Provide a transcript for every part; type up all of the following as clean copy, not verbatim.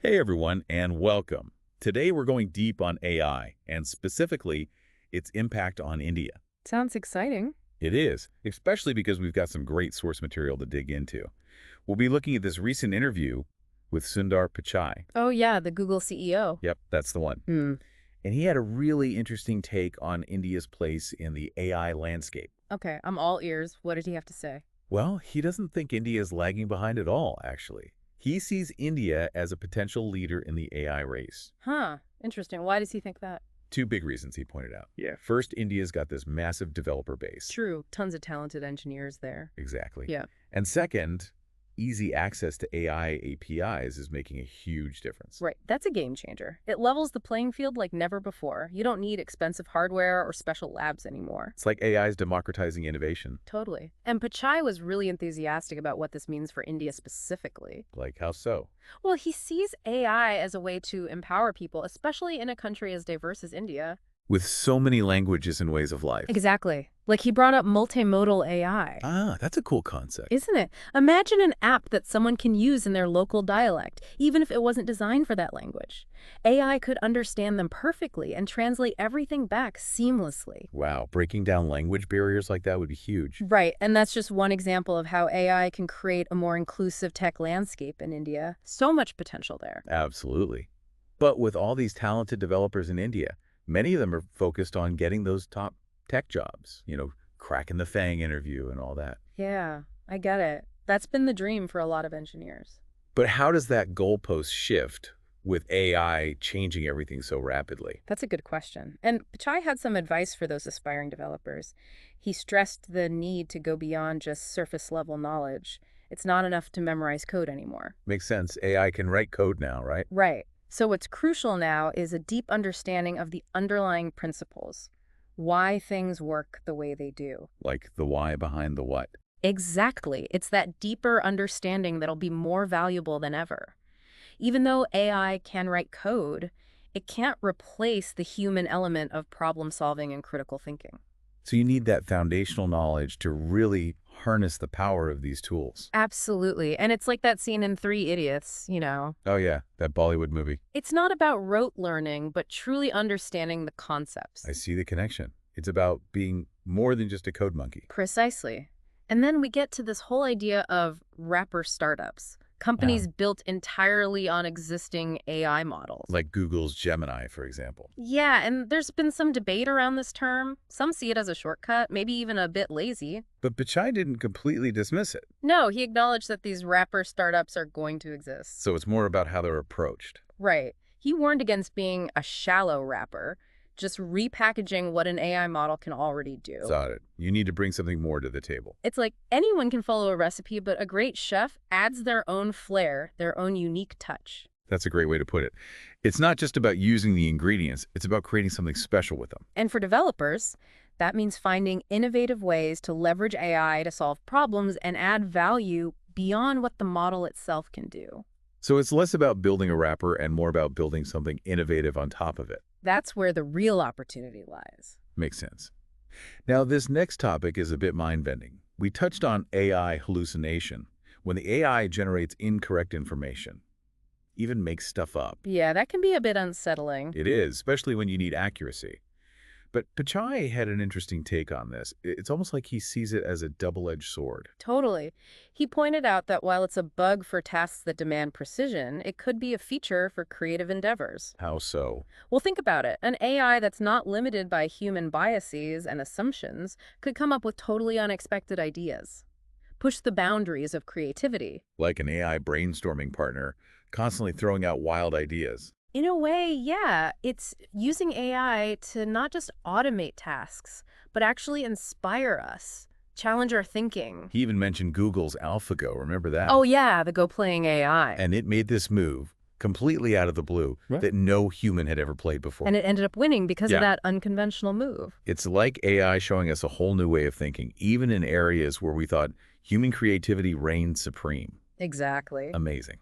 Hey everyone, and welcome. Today we're going deep on AI, and specifically, its impact on India. Sounds exciting. It is, especially because we've got some great source material to dig into. We'll be looking at this recent interview with Sundar Pichai. Oh, yeah, the Google CEO. Yep, that's the one. Hmm. And he had a really interesting take on India's place in the AI landscape. Okay, I'm all ears. What did he have to say? Well, he doesn't think India is lagging behind at all, actually. He sees India as a potential leader in the AI race. Huh. Interesting. Why does he think that? Two big reasons he pointed out. Yeah. First, India's got this massive developer base. True. Tons of talented engineers there. Exactly. Yeah. And second, easy access to AI APIs is making a huge difference. Right. That's a game changer. It levels the playing field like never before. You don't need expensive hardware or special labs anymore. It's like AI is democratizing innovation. Totally. And Pichai was really enthusiastic about what this means for India specifically. Like how so? Well, he sees AI as a way to empower people, especially in a country as diverse as India. With so many languages and ways of life. Exactly. Like he brought up multimodal AI. Ah, that's a cool concept. Isn't it? Imagine an app that someone can use in their local dialect, even if it wasn't designed for that language. AI could understand them perfectly and translate everything back seamlessly. Wow, breaking down language barriers like that would be huge. Right, and that's just one example of how AI can create a more inclusive tech landscape in India. So much potential there. Absolutely. But with all these talented developers in India, many of them are focused on getting those top tech jobs, cracking the FANG interview and all that. Yeah, I get it. That's been the dream for a lot of engineers. But how does that goalpost shift with AI changing everything so rapidly? That's a good question. And Pichai had some advice for those aspiring developers. He stressed the need to go beyond just surface level knowledge. It's not enough to memorize code anymore. Makes sense. AI can write code now, right? Right. So what's crucial now is a deep understanding of the underlying principles, why things work the way they do. Like the why behind the what. Exactly. It's that deeper understanding that'll be more valuable than ever. Even though AI can write code, it can't replace the human element of problem solving and critical thinking. So you need that foundational knowledge to really harness the power of these tools. Absolutely. And it's like that scene in Three Idiots. Oh yeah, that Bollywood movie. It's not about rote learning, but truly understanding the concepts. I see the connection. It's about being more than just a code monkey. Precisely. And then we get to this whole idea of wrapper startups, companies built entirely on existing AI models. Like Google's Gemini, for example. Yeah, and there's been some debate around this term. Some see it as a shortcut, maybe even a bit lazy. But Pichai didn't completely dismiss it. No, he acknowledged that these wrapper startups are going to exist. So it's more about how they're approached. Right. He warned against being a shallow wrapper, just repackaging what an AI model can already do. Got it. You need to bring something more to the table. It's like anyone can follow a recipe, but a great chef adds their own flair, their own unique touch. That's a great way to put it. It's not just about using the ingredients, it's about creating something special with them. And for developers, that means finding innovative ways to leverage AI to solve problems and add value beyond what the model itself can do. So it's less about building a wrapper and more about building something innovative on top of it. That's where the real opportunity lies. Makes sense. Now, this next topic is a bit mind-bending. We touched on AI hallucination, when the AI generates incorrect information, even makes stuff up. Yeah, that can be a bit unsettling. It is, especially when you need accuracy. But Pichai had an interesting take on this. It's almost like he sees it as a double-edged sword. Totally. He pointed out that while it's a bug for tasks that demand precision, it could be a feature for creative endeavors. How so? Well, think about it. An AI that's not limited by human biases and assumptions could come up with totally unexpected ideas, push the boundaries of creativity. Like an AI brainstorming partner, constantly throwing out wild ideas. In a way, yeah, it's using AI to not just automate tasks, but actually inspire us, challenge our thinking. He even mentioned Google's AlphaGo, remember that? Oh yeah, the Go playing AI. And it made this move completely out of the blue that no human had ever played before. And it ended up winning because Yeah. of that unconventional move. It's like AI showing us a whole new way of thinking, even in areas where we thought human creativity reigned supreme. Exactly. Amazing.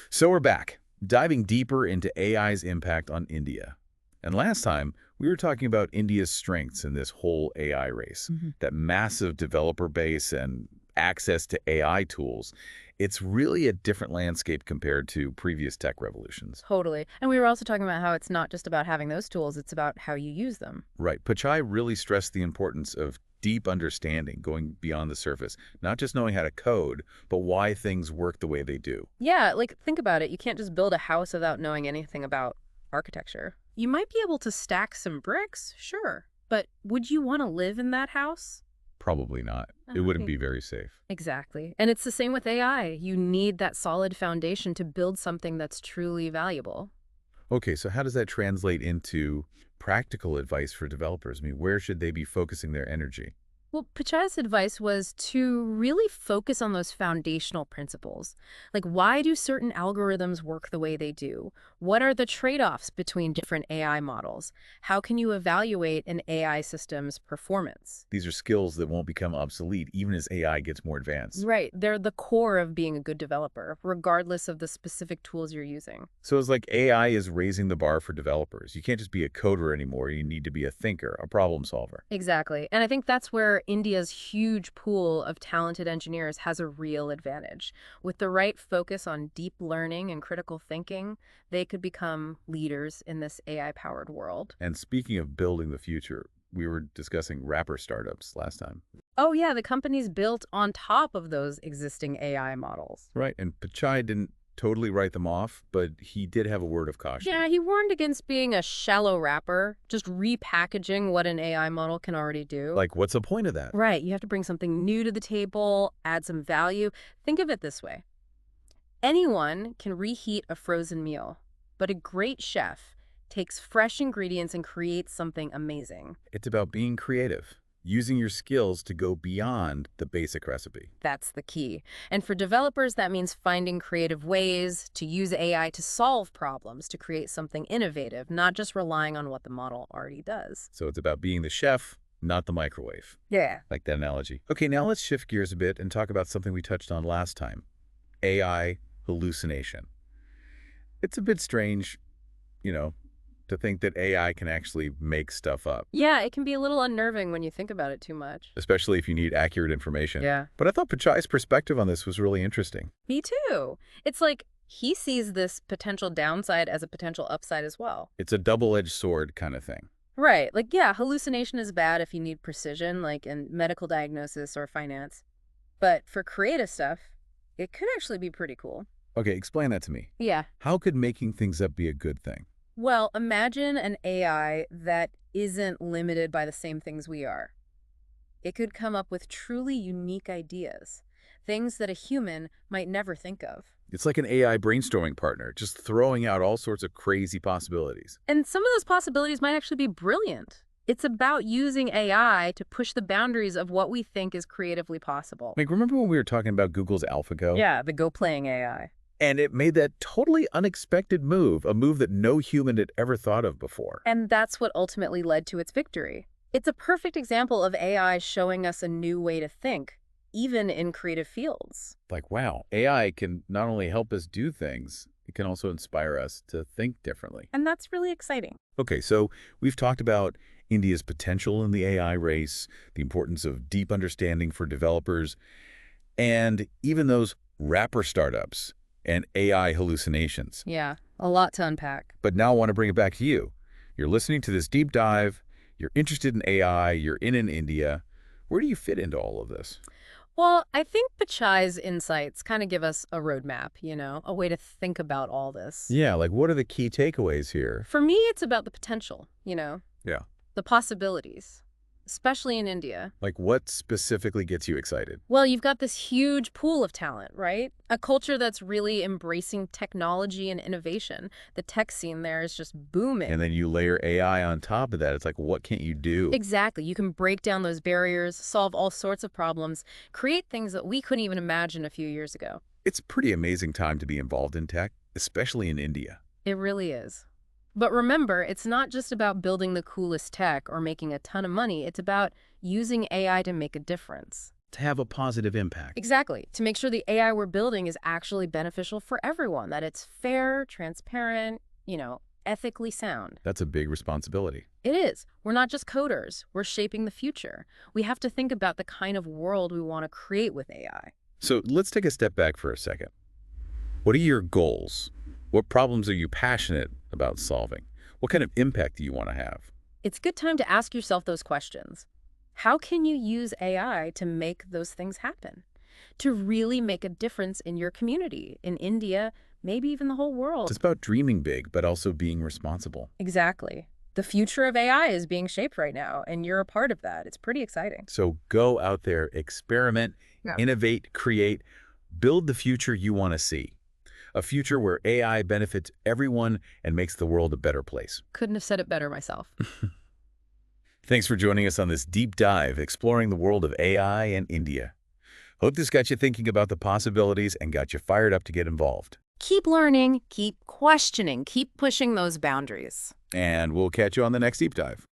So we're back, diving deeper into AI's impact on India. And last time, we were talking about India's strengths in this whole AI race, that massive developer base and access to AI tools. It's really a different landscape compared to previous tech revolutions. Totally. And we were also talking about how it's not just about having those tools, it's about how you use them. Right. Pichai really stressed the importance of deep understanding, going beyond the surface, not just knowing how to code, but why things work the way they do. Yeah, like think about it. You can't just build a house without knowing anything about architecture. You might be able to stack some bricks, sure. But would you want to live in that house? Probably not. It wouldn't be very safe. Exactly. And it's the same with AI. You need that solid foundation to build something that's truly valuable. Okay, so how does that translate into practical advice for developers? I mean, where should they be focusing their energy? Well, Pichai's advice was to really focus on those foundational principles. Like, why do certain algorithms work the way they do? What are the trade-offs between different AI models? How can you evaluate an AI system's performance? These are skills that won't become obsolete even as AI gets more advanced. Right. They're the core of being a good developer, regardless of the specific tools you're using. So it's like AI is raising the bar for developers. You can't just be a coder anymore. You need to be a thinker, a problem solver. Exactly. And I think that's where India's huge pool of talented engineers has a real advantage. With the right focus on deep learning and critical thinking, they could become leaders in this AI-powered world. And speaking of building the future, we were discussing wrapper startups last time. Oh, yeah, the company's built on top of those existing AI models. Right, and Pichai didn't totally write them off, but he did have a word of caution. Yeah, he warned against being a shallow wrapper, just repackaging what an AI model can already do. Like, what's the point of that? Right, you have to bring something new to the table, add some value. Think of it this way. Anyone can reheat a frozen meal, but a great chef takes fresh ingredients and creates something amazing. It's about being creative, using your skills to go beyond the basic recipe. That's the key. And for developers, that means finding creative ways to use AI to solve problems, to create something innovative, not just relying on what the model already does. So it's about being the chef, not the microwave. Yeah. Like that analogy. Okay, now let's shift gears a bit and talk about something we touched on last time. AI hallucination. It's a bit strange, to think that AI can actually make stuff up, Yeah, it can be a little unnerving when you think about it too much. especially if you need accurate information. Yeah. But I thought Pichai's perspective on this was really interesting. Me too. It's like he sees this potential downside as a potential upside as well. It's a double-edged sword kind of thing. Right. Like, yeah, hallucination is bad if you need precision, like in medical diagnosis or finance. But for creative stuff, it could actually be pretty cool. Okay, explain that to me. Yeah. How could making things up be a good thing? Well, imagine an AI that isn't limited by the same things we are. It could come up with truly unique ideas, things that a human might never think of. It's like an AI brainstorming partner, just throwing out all sorts of crazy possibilities. And some of those possibilities might actually be brilliant. It's about using AI to push the boundaries of what we think is creatively possible. Like, remember when we were talking about Google's AlphaGo? Yeah, the Go playing AI. And it made that totally unexpected move, a move that no human had ever thought of before. And that's what ultimately led to its victory. It's a perfect example of AI showing us a new way to think, even in creative fields. Like, wow, AI can not only help us do things, it can also inspire us to think differently. And that's really exciting. Okay, so we've talked about India's potential in the AI race, the importance of deep understanding for developers, and even those wrapper startups and AI hallucinations. Yeah, a lot to unpack. But now I want to bring it back to you. You're listening to this deep dive, you're interested in AI, you're in India. Where do you fit into all of this? Well, I think Pichai's insights kind of give us a roadmap, a way to think about all this. Yeah, like what are the key takeaways here? For me, it's about the potential, Yeah. the possibilities, especially in India. Like what specifically gets you excited? Well, you've got this huge pool of talent, right? A culture that's really embracing technology and innovation. The tech scene there is just booming. And then you layer AI on top of that. It's like, what can't you do? Exactly. You can break down those barriers, solve all sorts of problems, create things that we couldn't even imagine a few years ago. It's a pretty amazing time to be involved in tech, especially in India. It really is. But remember, it's not just about building the coolest tech or making a ton of money. It's about using AI to make a difference. To have a positive impact. Exactly. To make sure the AI we're building is actually beneficial for everyone, that it's fair, transparent, ethically sound. That's a big responsibility. It is. We're not just coders. We're shaping the future. We have to think about the kind of world we want to create with AI. So let's take a step back for a second. What are your goals? What problems are you passionate about solving? What kind of impact do you want to have? It's a good time to ask yourself those questions. How can you use AI to make those things happen? To really make a difference in your community, in India, maybe even the whole It's world? about dreaming big, but also being responsible. Exactly. The future of AI is being shaped right now, and you're a part of that. It's pretty exciting. So go out there, experiment, Yeah. innovate, create, build the future you want to see. A future where AI benefits everyone and makes the world a better place. Couldn't have said it better myself. Thanks for joining us on this deep dive exploring the world of AI and India. Hope this got you thinking about the possibilities and got you fired up to get involved. Keep learning, keep questioning, keep pushing those boundaries. And we'll catch you on the next deep dive.